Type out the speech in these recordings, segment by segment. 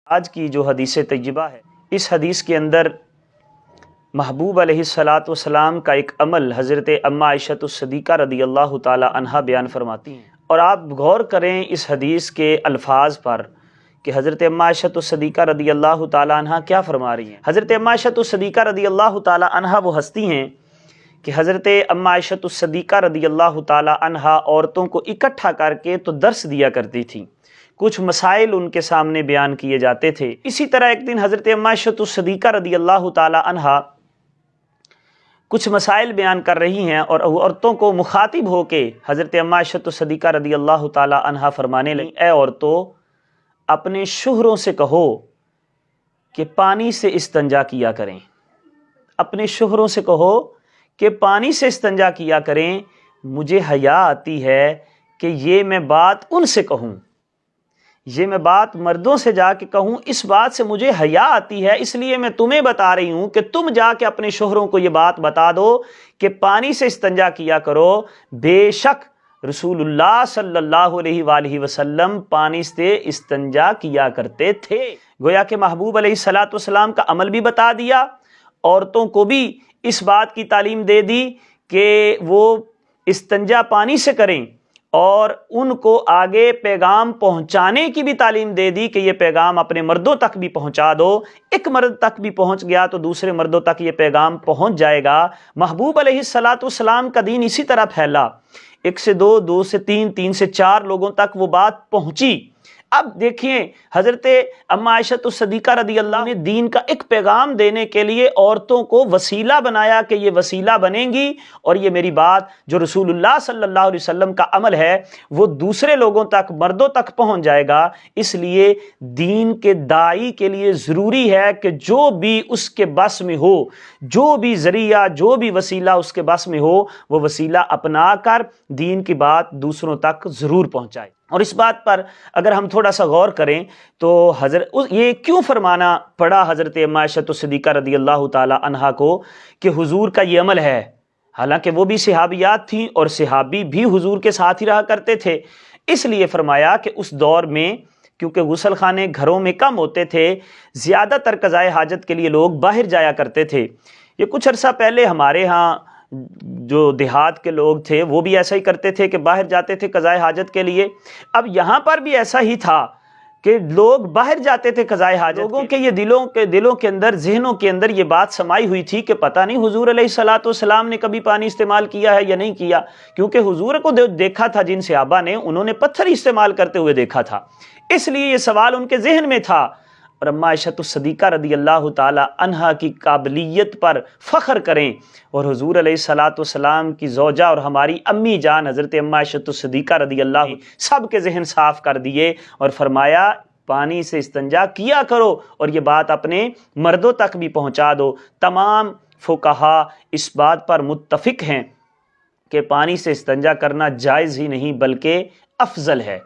آج کی جو حدیث طیبہ ہے، اس حدیث کے اندر محبوب علیہ الصلاۃ والسلام کا ایک عمل حضرت اماں عائشہ الصدیقہ رضی اللہ تعالی عنہا بیان فرماتی ہیں، اور آپ غور کریں اس حدیث کے الفاظ پر کہ حضرت اماں عائشہ الصدیقہ رضی اللہ تعالی عنہا کیا فرما رہی ہیں۔ حضرت اماں عائشہ الصدیقہ رضی اللہ تعالی عنہا وہ ہستی ہیں کہ حضرت اماں عائشہ الصدیقہ رضی اللہ تعالی عنہا عورتوں کو اکٹھا کر کے تو درس دیا کرتی تھیں، کچھ مسائل ان کے سامنے بیان کیے جاتے تھے۔ اسی طرح ایک دن حضرت اماں عائشہ الصدیقہ رضی اللہ تعالی عنہا کچھ مسائل بیان کر رہی ہیں، اور عورتوں کو مخاطب ہو کے حضرت اماں عائشہ الصدیقہ رضی اللہ تعالی عنہا فرمانے لگیں، اے عورتوں، اپنے شوہروں سے کہو کہ پانی سے استنجا کیا کریں، اپنے شوہروں سے کہو کہ پانی سے استنجا کیا کریں۔ مجھے حیا آتی ہے کہ یہ میں بات ان سے کہوں، یہ میں بات مردوں سے جا کے کہوں، اس بات سے مجھے حیا آتی ہے، اس لیے میں تمہیں بتا رہی ہوں کہ تم جا کے اپنے شوہروں کو یہ بات بتا دو کہ پانی سے استنجا کیا کرو۔ بے شک رسول اللہ صلی اللہ علیہ وآلہ وسلم پانی سے استنجا کیا کرتے تھے۔ گویا کہ محبوب علیہ الصلاۃ والسلام کا عمل بھی بتا دیا، عورتوں کو بھی اس بات کی تعلیم دے دی کہ وہ استنجا پانی سے کریں، اور ان کو آگے پیغام پہنچانے کی بھی تعلیم دے دی کہ یہ پیغام اپنے مردوں تک بھی پہنچا دو۔ ایک مرد تک بھی پہنچ گیا تو دوسرے مردوں تک یہ پیغام پہنچ جائے گا۔ محبوب علیہ الصلاۃ والسلام کا دین اسی طرح پھیلا، 1 سے 2، 2 سے 3، 3 سے 4 لوگوں تک وہ بات پہنچی۔ اب دیکھیں حضرت اماں عائشہ الصدیقہ رضی اللہ نے دین کا ایک پیغام دینے کے لیے عورتوں کو وسیلہ بنایا کہ یہ وسیلہ بنیں گی، اور یہ میری بات جو رسول اللہ صلی اللہ علیہ وسلم کا عمل ہے وہ دوسرے لوگوں تک، مردوں تک پہنچ جائے گا۔ اس لیے دین کے داعی کے لیے ضروری ہے کہ جو بھی اس کے بس میں ہو، جو بھی ذریعہ، جو بھی وسیلہ اس کے بس میں ہو، وہ وسیلہ اپنا کر دین کی بات دوسروں تک ضرور پہنچائے۔ اور اس بات پر اگر ہم تھوڑا سا غور کریں تو یہ کیوں فرمانا پڑا حضرت اماں عائشہ الصدیقہ رضی اللہ تعالی عنہا کو کہ حضور کا یہ عمل ہے، حالانکہ وہ بھی صحابیات تھیں اور صحابی بھی حضور کے ساتھ ہی رہا کرتے تھے۔ اس لیے فرمایا کہ اس دور میں کیونکہ غسل خانے گھروں میں کم ہوتے تھے، زیادہ تر قضائے حاجت کے لیے لوگ باہر جایا کرتے تھے۔ یہ کچھ عرصہ پہلے ہمارے ہاں جو دیہات کے لوگ تھے وہ بھی ایسا ہی کرتے تھے کہ باہر جاتے تھے قضائے حاجت کے لیے۔ اب یہاں پر بھی ایسا ہی تھا کہ لوگ باہر جاتے تھے قضائے حاجت، لوگوں کے یہ دلوں کے اندر، ذہنوں کے اندر یہ بات سمائی ہوئی تھی کہ پتہ نہیں حضور علیہ الصلاۃ والسلام نے کبھی پانی استعمال کیا ہے یا نہیں کیا، کیونکہ حضور کو دیکھا تھا جن صحابہ نے، انہوں نے پتھر استعمال کرتے ہوئے دیکھا تھا، اس لیے یہ سوال ان کے ذہن میں تھا۔ اور اماں عائشہ الصدیقہ رضی اللہ تعالی عنہا کی قابلیت پر فخر کریں، اور حضور علیہ الصلاۃ والسلام کی زوجہ اور ہماری امی جان حضرت اماں عائشہ الصدیقہ رضی اللہ سب کے ذہن صاف کر دیے، اور فرمایا پانی سے استنجا کیا کرو، اور یہ بات اپنے مردوں تک بھی پہنچا دو۔ تمام فقہا اس بات پر متفق ہیں کہ پانی سے استنجا کرنا جائز ہی نہیں بلکہ افضل ہے۔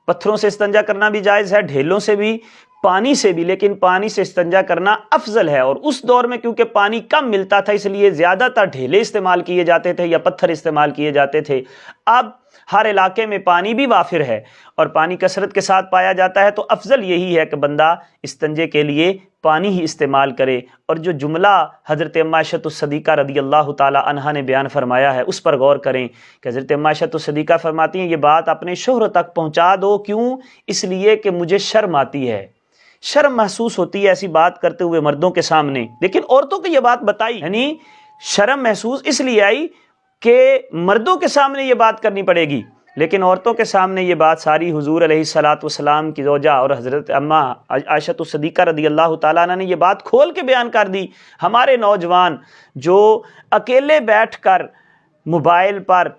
پتھروں سے استنجا کرنا بھی جائز ہے، ڈھیلوں سے بھی، پانی سے بھی، لیکن پانی سے استنجا کرنا افضل ہے۔ اور اس دور میں کیونکہ پانی کم ملتا تھا اس لیے زیادہ تر ڈھیلے استعمال کیے جاتے تھے یا پتھر استعمال کیے جاتے تھے۔ اب ہر علاقے میں پانی بھی وافر ہے اور پانی کثرت کے ساتھ پایا جاتا ہے، تو افضل یہی ہے کہ بندہ استنجے کے لیے پانی ہی استعمال کرے۔ اور جو جملہ حضرت اماں عائشہ الصدیقہ رضی اللہ تعالی عنہا نے بیان فرمایا ہے اس پر غور کریں کہ حضرت اماں عائشہ الصدیقہ فرماتی ہیں یہ بات اپنے شوہر تک پہنچا دو۔ کیوں؟ اس لیے کہ مجھے شرم آتی ہے، شرم محسوس ہوتی ہے ایسی بات کرتے ہوئے مردوں کے سامنے، لیکن عورتوں کو یہ بات بتائی، یعنی شرم محسوس اس لیے آئی کہ مردوں کے سامنے یہ بات کرنی پڑے گی، لیکن عورتوں کے سامنے یہ بات ساری حضور علیہ الصلاۃ والسلام کی زوجہ اور حضرت اماں عائشہ الصدیقہ رضی اللہ تعالیٰ عنہ نے یہ بات کھول کے بیان کر دی۔ ہمارے نوجوان جو اکیلے بیٹھ کر موبائل پر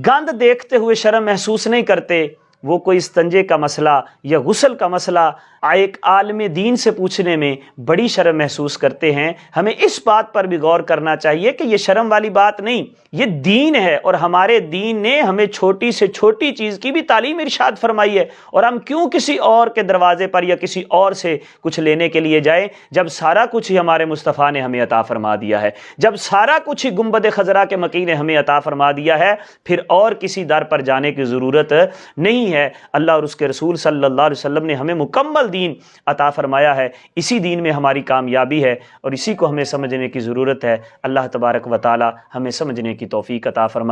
گند دیکھتے ہوئے شرم محسوس نہیں کرتے، وہ کوئی استنجے کا مسئلہ یا غسل کا مسئلہ ایک عالم دین سے پوچھنے میں بڑی شرم محسوس کرتے ہیں۔ ہمیں اس بات پر بھی غور کرنا چاہیے کہ یہ شرم والی بات نہیں، یہ دین ہے، اور ہمارے دین نے ہمیں چھوٹی سے چھوٹی چیز کی بھی تعلیم ارشاد فرمائی ہے، اور ہم کیوں کسی اور کے دروازے پر یا کسی اور سے کچھ لینے کے لیے جائیں جب سارا کچھ ہی ہمارے مصطفیٰ نے ہمیں عطا فرما دیا ہے، جب سارا کچھ ہی گنبد خضرا کے مکی نے ہمیں عطا فرما دیا ہے، پھر اور کسی در پر جانے کی ضرورت نہیں ہے۔ ہے، اللہ اور اس کے رسول صلی اللہ علیہ وسلم نے ہمیں مکمل دین عطا فرمایا ہے، اسی دین میں ہماری کامیابی ہے اور اسی کو ہمیں سمجھنے کی ضرورت ہے۔ اللہ تبارک و تعالی ہمیں سمجھنے کی توفیق عطا فرمائے۔